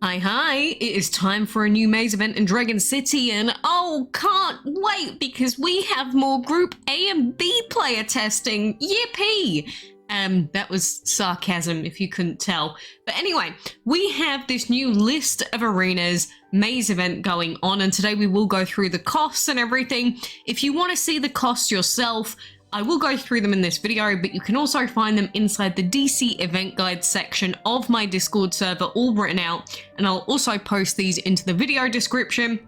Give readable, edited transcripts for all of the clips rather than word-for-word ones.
Hi, it is time for a new maze event in Dragon City, and oh, can't wait because we have more Group A and B player testing. Yippee! That was sarcasm if you couldn't tell. But anyway, we have this new list of arenas maze event going on, and today we will go through the costs and everything. If you want to see the costs yourself, I will go through them in this video, but you can also find them inside the DC event guide section of my Discord server, all written out, and I'll also post these into the video description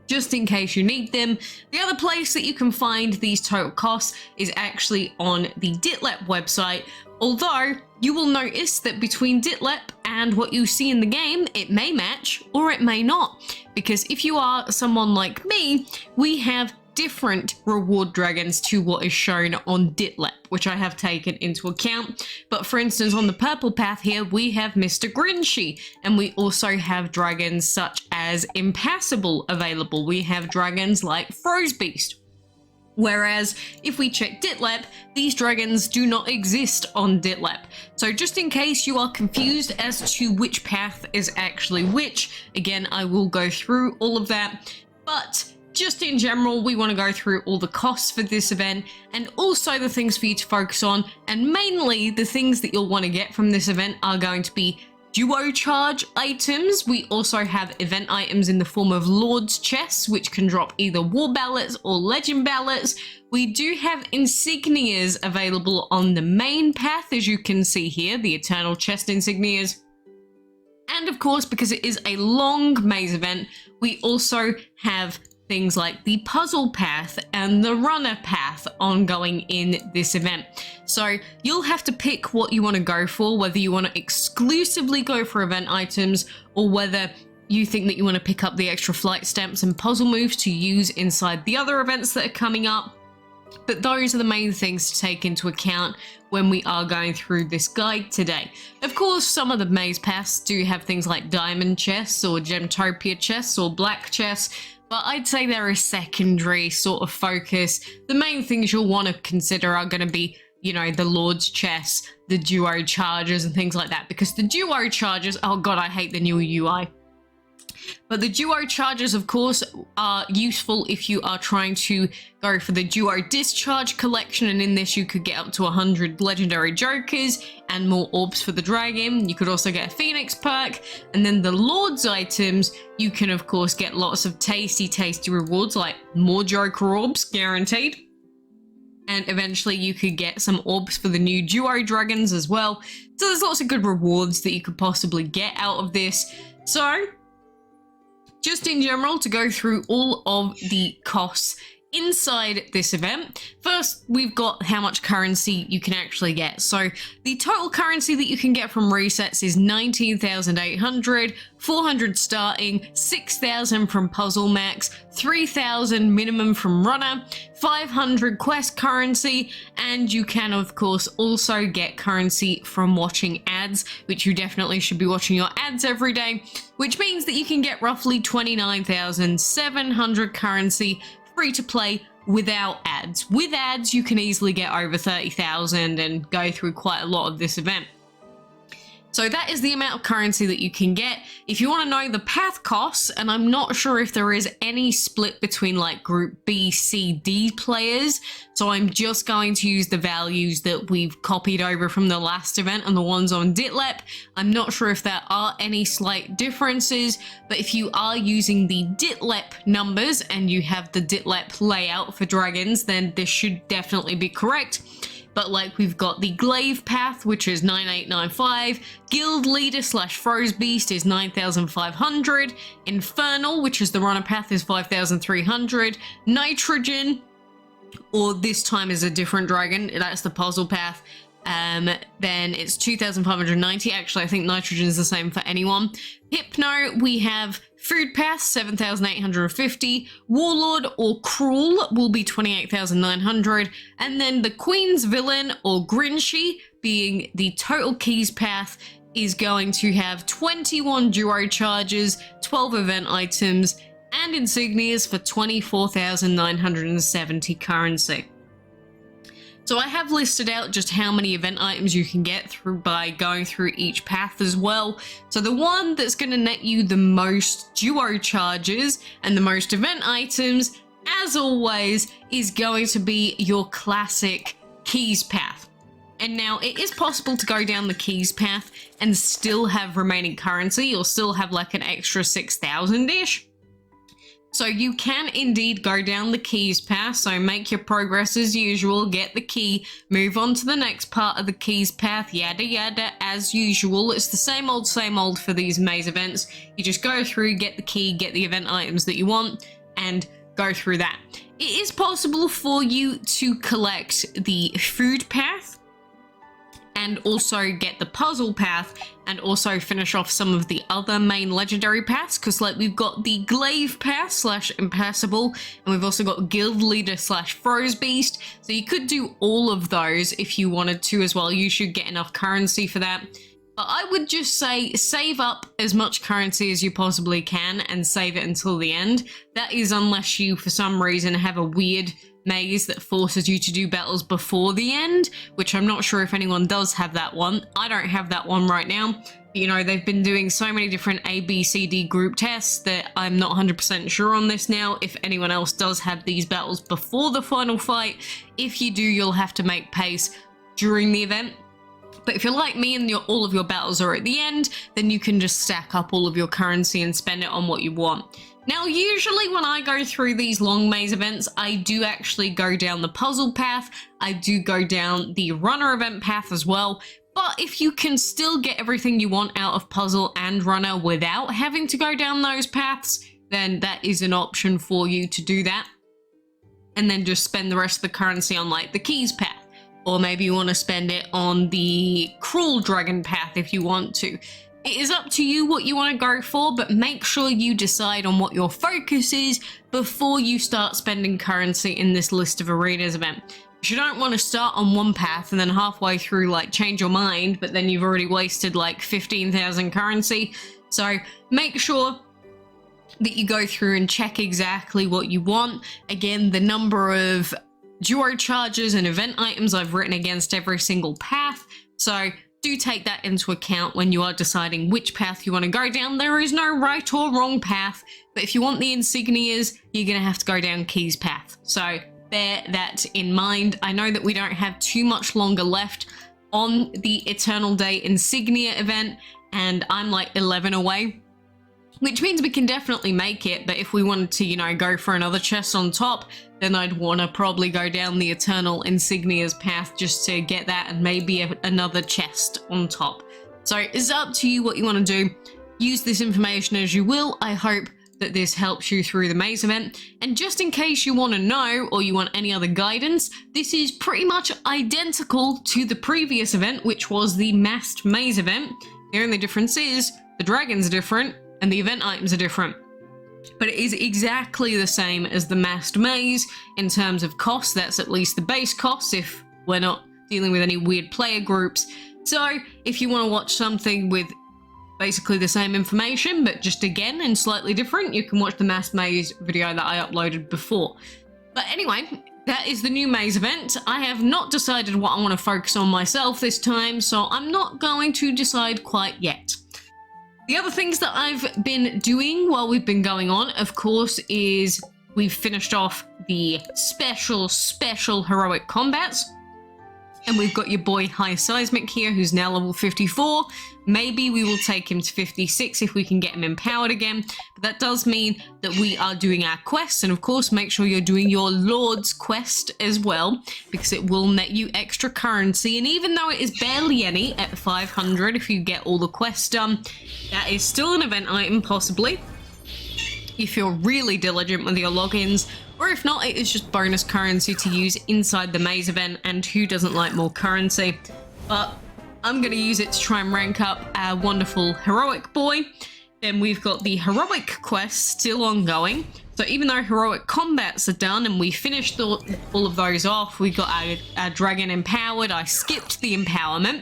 just in case you need them. The other place that you can find these total costs is actually on the Ditlep website, although you will notice that between Ditlep and what you see in the game, it may match or it may not, because if you are someone like me, we have different reward dragons to what is shown on Ditlep, which I have taken into account. But for instance, on the purple path here, we have Mr. Grinchy, and we also have dragons such as Impassible available. We have dragons like Frozebeast. Whereas if we check Ditlep, these dragons do not exist on Ditlep. So just in case you are confused as to which path is actually which, again, I will go through all of that. But just in general, we want to go through all the costs for this event and also the things for you to focus on. And mainly the things that you'll want to get from this event are going to be duo-charge items. We also have event items in the form of Lord's chests, which can drop either war ballots or legend ballots. We do have insignias available on the main path, as you can see here, the eternal chest insignias. And of course, because it is a long maze event, we also have things like the puzzle path and the runner path ongoing in this event. So you'll have to pick what you want to go for, whether you want to exclusively go for event items or whether you think that you want to pick up the extra flight stamps and puzzle moves to use inside the other events that are coming up. But those are the main things to take into account when we are going through this guide today. Of course, some of the maze paths do have things like diamond chests or gemtopia chests or black chests, but I'd say they're a secondary sort of focus. The main things you'll want to consider are going to be, you know, the Lord's chests, the duo charges and things like that, because the duo charges, oh god, I hate the new UI. But the duo charges, of course, are useful if you are trying to go for the duo-discharge collection, and in this you could get up to 100 legendary jokers and more orbs for the dragon. You could also get a phoenix perk, and then the Lord's items, you can of course get lots of tasty rewards like more joker orbs guaranteed. And eventually you could get some orbs for the new duo dragons as well. So there's lots of good rewards that you could possibly get out of this. So just in general, to go through all of the costs inside this event, first we've got how much currency you can actually get. So the total currency that you can get from resets is 19,800, 400 starting, 6,000 from puzzle max, 3,000 minimum from runner, 500 quest currency, and you can of course also get currency from watching ads, which you definitely should be watching your ads every day, which means that you can get roughly 29,700 currency free to play without ads. With ads, you can easily get over 30,000 and go through quite a lot of this event. So that is the amount of currency that you can get. If you want to know the path costs, and I'm not sure if there is any split between like group B, C, D players, so I'm just going to use the values that we've copied over from the last event and the ones on Ditlep. I'm not sure if there are any slight differences, but if you are using the Ditlep numbers and you have the Ditlep layout for dragons, then this should definitely be correct. But like we've got the Glaive path, which is 9895, Guild Leader / Frozebeast is 9,500, Infernal, which is the runner path, is 5,300, Nitrogen, or this time is a different dragon, that's the puzzle path, then it's 2,590. Actually, I think Nitrogen is the same for anyone. Hypno, we have Food Path, 7,850. Warlord or Cruel will be 28,900. And then the Queen's Villain or Grinchy, being the Total Keys path, is going to have 21 duo charges, 12 event items, and insignias for 24,970 currency. So I have listed out just how many event items you can get through by going through each path as well. So the one that's going to net you the most duo charges and the most event items, as always, is going to be your classic keys path. And now it is possible to go down the keys path and still have remaining currency. You'll still have like an extra 6,000-ish. So you can indeed go down the keys path, so make your progress as usual, get the key, move on to the next part of the keys path, yada yada, as usual. It's the same old for these maze events. You just go through, get the key, get the event items that you want, and go through that. It is possible for you to collect the food path, and also get the puzzle path, and also finish off some of the other main legendary paths, because like we've got the Glaive path / Impassible, and we've also got Guild Leader / Froze Beast, so you could do all of those if you wanted to as well. You should get enough currency for that. But I would just say save up as much currency as you possibly can and save it until the end. That is unless you for some reason have a weird maze that forces you to do battles before the end, which I'm not sure if anyone does have that one. I don't have that one right now. You know, they've been doing so many different A, B, C, D group tests that I'm not 100% sure on this now. If anyone else does have these battles before the final fight, if you do, you'll have to make pace during the event. But if you're like me and all of your battles are at the end, then you can just stack up all of your currency and spend it on what you want. Now, usually when I go through these long maze events, I do actually go down the puzzle path. I do go down the runner event path as well. But if you can still get everything you want out of puzzle and runner without having to go down those paths, then that is an option for you to do that. And then just spend the rest of the currency on like the keys path. Or maybe you want to spend it on the cruel dragon path if you want to. It is up to you what you want to go for, but make sure you decide on what your focus is before you start spending currency in this list of arenas event. You don't want to start on one path and then halfway through like change your mind, but then you've already wasted like 15,000 currency. So make sure that you go through and check exactly what you want. Again, the number of duo charges and event items I've written against every single path. So do take that into account when you are deciding which path you want to go down. There is no right or wrong path, but if you want the insignias, you're going to have to go down Keys path. So bear that in mind. I know that we don't have too much longer left on the Eternal Day Insignia event, and I'm like 11 away, which means we can definitely make it. But if we wanted to, you know, go for another chest on top, then I'd want to probably go down the Eternal Insignias path just to get that and maybe another chest on top. So it's up to you what you want to do. Use this information as you will. I hope that this helps you through the maze event. And just in case you want to know or you want any other guidance, this is pretty much identical to the previous event, which was the masked maze event. The only difference is the dragons are different and the event items are different. But it is exactly the same as the masked maze in terms of cost. That's at least the base cost if we're not dealing with any weird player groups. So if you want to watch something with basically the same information, but just again and slightly different, you can watch the masked maze video that I uploaded before. But anyway, that is the new maze event. I have not decided what I want to focus on myself this time, so I'm not going to decide quite yet. The other things that I've been doing while we've been going on, of course, is we've finished off the special heroic combats. And we've got your boy High Seismic here, who's now level 54. Maybe we will take him to 56 if we can get him empowered again. But that does mean that we are doing our quests. And of course, make sure you're doing your Lord's quest as well, because it will net you extra currency. And even though it is barely any at 500, if you get all the quests done, that is still an event item, possibly, if you're really diligent with your logins. Or if not, it is just bonus currency to use inside the maze event, and who doesn't like more currency? But I'm going to use it to try and rank up our wonderful heroic boy. Then we've got the heroic quest still ongoing. So even though heroic combats are done and we finished all of those off, we got our dragon empowered. I skipped the empowerment.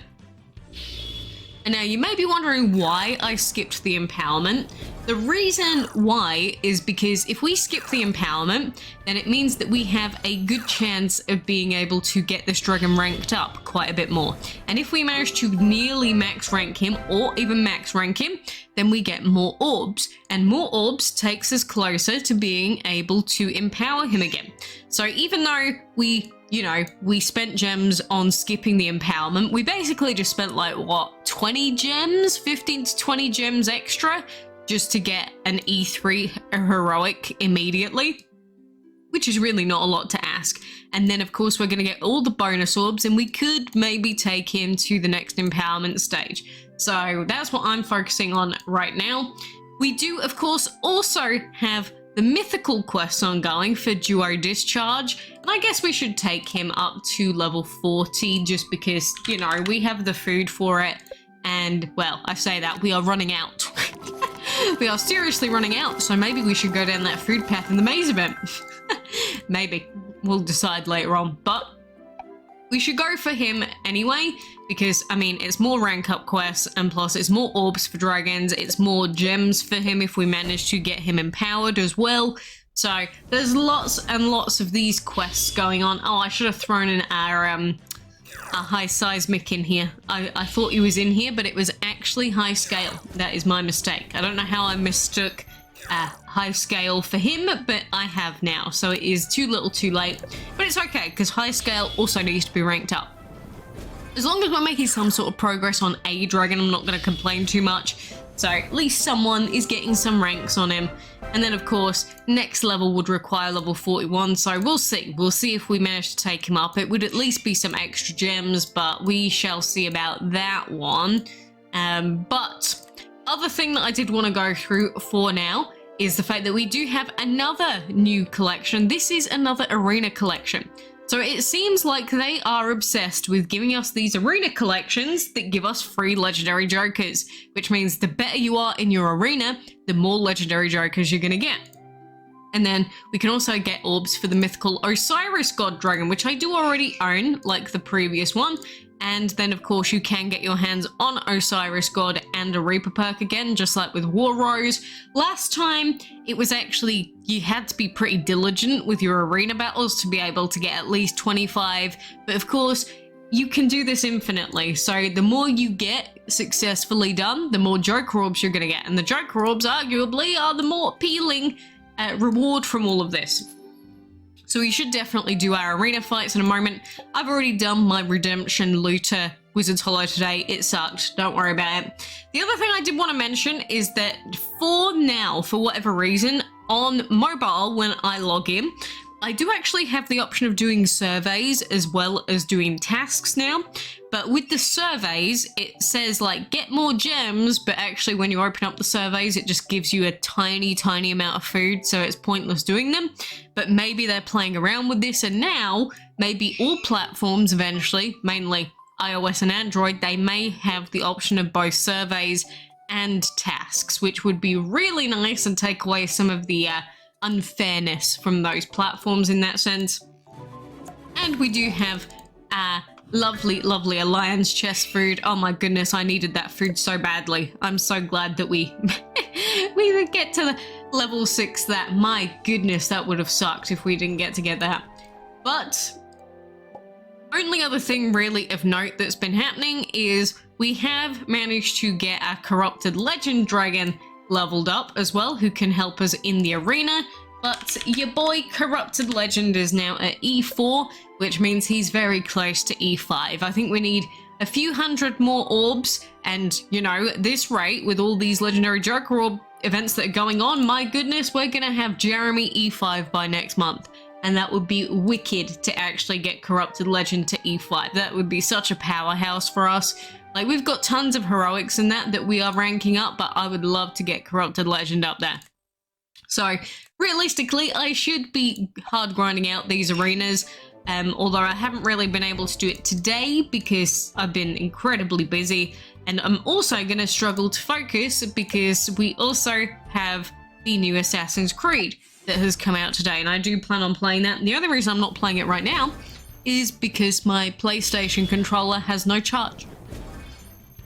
And now you may be wondering why I skipped the empowerment. The reason why is because if we skip the empowerment, then it means that we have a good chance of being able to get this dragon ranked up quite a bit more. And if we manage to nearly max rank him or even max rank him, then we get more orbs. And more orbs takes us closer to being able to empower him again. So even though we spent gems on skipping the empowerment, we basically just spent like, what, 20 gems? 15 to 20 gems extra just to get an E3 heroic immediately, which is really not a lot to ask. And then, of course, we're going to get all the bonus orbs, and we could maybe take him to the next empowerment stage. So that's what I'm focusing on right now. We do, of course, also have the mythical quest ongoing for duo-discharge, and I guess we should take him up to level 40 just because, we have the food for it, and, well, I say that, we are running out. We are seriously running out, so maybe we should go down that food path in the maze event. Maybe. We'll decide later on, but we should go for him anyway, because, it's more rank up quests, and plus it's more orbs for dragons, it's more gems for him if we manage to get him empowered as well. So there's lots and lots of these quests going on. Oh, I should have thrown in our high seismic in here. I thought he was in here, but it was actually high scale. That is my mistake. I don't know how I mistook high scale for him, but I have now, so it is too little too late. But it's okay, because high scale also needs to be ranked up. As long as we're making some sort of progress on a dragon, I'm not going to complain too much. So at least someone is getting some ranks on him. And then, of course, next level would require level 41, so we'll see. We'll see if we manage to take him up. It would at least be some extra gems, but we shall see about that one. But other thing that I did want to go through for now is the fact that we do have another new collection. This is another arena collection. So it seems like they are obsessed with giving us these arena collections that give us free legendary jokers, which means the better you are in your arena, the more legendary jokers you're gonna get. And then we can also get orbs for the mythical Osiris god dragon, which I do already own, like the previous one. And then, of course, you can get your hands on Osiris God and a Reaper perk again, just like with Warlord. Last time, it was actually, you had to be pretty diligent with your arena battles to be able to get at least 25. But of course, you can do this infinitely. So the more you get successfully done, the more Joker Orbs you're going to get. And the Joker Orbs, arguably, are the more appealing reward from all of this. So we should definitely do our arena fights in a moment. I've already done my Redemption Looter Wizard's Hollow today. It sucked. Don't worry about it. The other thing I did want to mention is that for now, for whatever reason, on mobile when I log in, I do actually have the option of doing surveys as well as doing tasks now. But with the surveys, it says like get more gems, but actually when you open up the surveys, it just gives you a tiny, tiny amount of food, so it's pointless doing them. But maybe they're playing around with this, and now maybe all platforms eventually, mainly iOS and Android, they may have the option of both surveys and tasks, which would be really nice and take away some of the unfairness from those platforms in that sense. And we do have lovely, lovely Alliance chest food. Oh my goodness, I needed that food so badly. I'm so glad that we would get to the level 6 that, my goodness, that would have sucked if we didn't get that. But only other thing really of note that's been happening is we have managed to get our Corrupted Legend Dragon leveled up as well, who can help us in the arena. But your boy Corrupted Legend is now at E4, which means he's very close to E5. I think we need a few hundred more orbs, and this rate with all these legendary Joker Orb events that are going on, my goodness, we're gonna have Jeremy E5 by next month. And that would be wicked to actually get Corrupted Legend to E5. That would be such a powerhouse for us. Like, we've got tons of heroics in that we are ranking up, but I would love to get Corrupted Legend up there. So, realistically, I should be hard grinding out these arenas, although I haven't really been able to do it today because I've been incredibly busy, and I'm also going to struggle to focus because we also have the new Assassin's Creed that has come out today, and I do plan on playing that. And the other reason I'm not playing it right now is because my PlayStation controller has no charge.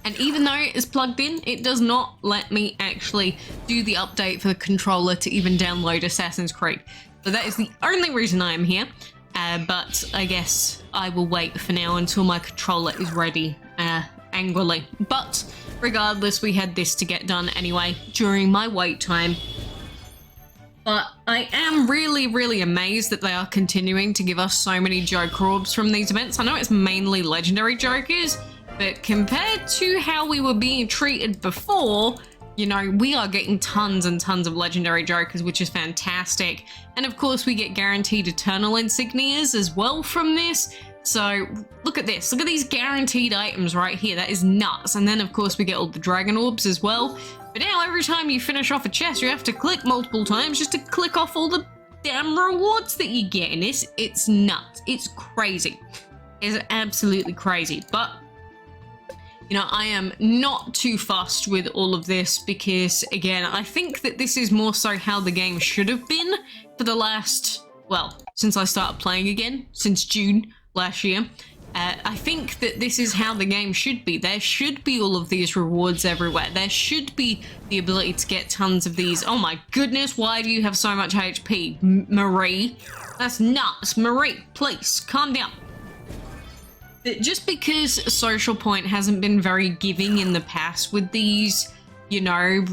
And even though it is plugged in, it does not let me actually do the update for the controller to even download Assassin's Creed. So that is the only reason I am here. But I guess I will wait for now until my controller is ready, angrily. But regardless, we had this to get done anyway during my wait time. But I am really, really amazed that they are continuing to give us so many Joker orbs from these events. I know it's mainly legendary Jokers, but compared to how we were being treated before, you know, we are getting tons and tons of legendary Jokers, which is fantastic. And of course, we get guaranteed eternal insignias as well from this. So look at this. Look at these guaranteed items right here. That is nuts. And then, of course, we get all the dragon orbs as well. But now every time you finish off a chest, you have to click multiple times just to click off all the damn rewards that you get. And it's nuts. It's crazy. It's absolutely crazy. But you know, I am not too fussed with all of this because, again, I think that this is more so how the game should have been for the last, well, since I started playing again, since June last year. I think that this is how the game should be. There should be all of these rewards everywhere. There should be the ability to get tons of these. Oh my goodness, why do you have so much HP? Marie? That's nuts. Marie, please, calm down. Just because Social Point hasn't been very giving in the past with these, you know,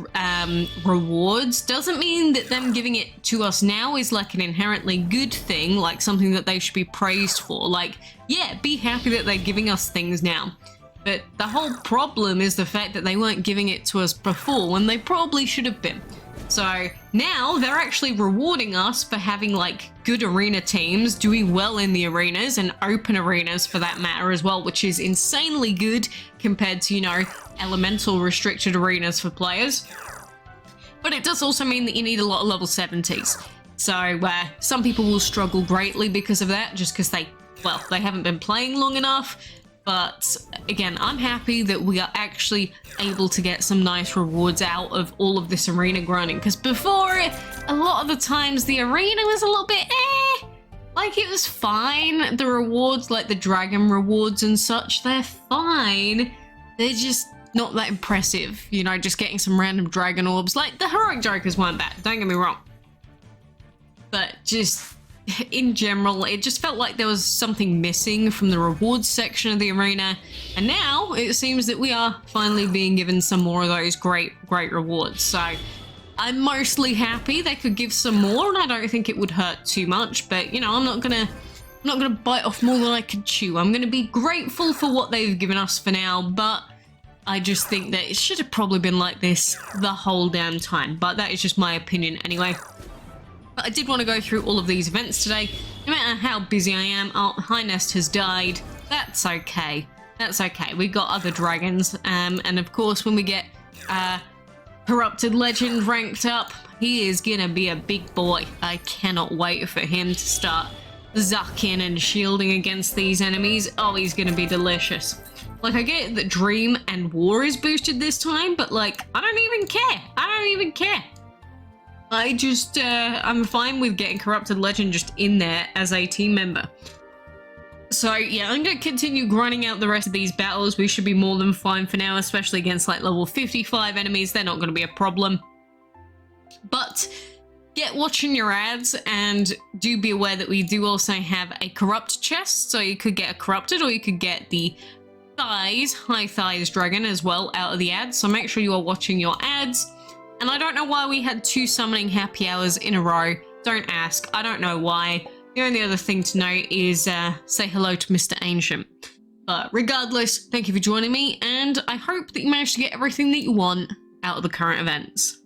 rewards, doesn't mean that them giving it to us now is like an inherently good thing, like something that they should be praised for. Like, yeah, be happy that they're giving us things now. But the whole problem is the fact that they weren't giving it to us before when they probably should have been. So now they're actually rewarding us for having like good arena teams, doing well in the arenas and open arenas for that matter as well, which is insanely good compared to, you know, elemental restricted arenas for players. But it does also mean that you need a lot of level 70s. So some people will struggle greatly because of that, just because they haven't been playing long enough. But again, I'm happy that we are actually able to get some nice rewards out of all of this arena grinding. Because before, a lot of the times the arena was a little bit like it was fine. The rewards, like the dragon rewards and such, they're fine. They're just not that impressive. You know, just getting some random dragon orbs. Like the heroic Jokers weren't bad, don't get me wrong. But just in general, it just felt like there was something missing from the rewards section of the arena, and now it seems that we are finally being given some more of those great rewards. So I'm mostly happy. They could give some more, and I don't think it would hurt too much. But you know, I'm not gonna bite off more than I can chew. I'm gonna be grateful for what they've given us for now, but I just think that it should have probably been like this the whole damn time. But that is just my opinion anyway. But I did want to go through all of these events today. No matter how busy I am, our High Nest has died. That's okay. That's okay. We got other dragons. And of course, when we get Corrupted Legend ranked up, he is gonna be a big boy. I cannot wait for him to start zucking and shielding against these enemies. Oh, he's gonna be delicious. Like, I get that Dream and War is boosted this time, but like, I don't even care. I don't even care. I just, I'm fine with getting Corrupted Legend just in there as a team member. So yeah, I'm going to continue grinding out the rest of these battles. We should be more than fine for now, especially against like level 55 enemies. They're not going to be a problem. But get watching your ads, and do be aware that we do also have a corrupt chest. So you could get a corrupted, or you could get the high thighs dragon as well out of the ads. So make sure you are watching your ads. And I don't know why we had 2 summoning happy hours in a row. Don't ask. I don't know why. The only other thing to know is say hello to Mr. Ancient. But regardless, thank you for joining me, and I hope that you managed to get everything that you want out of the current events.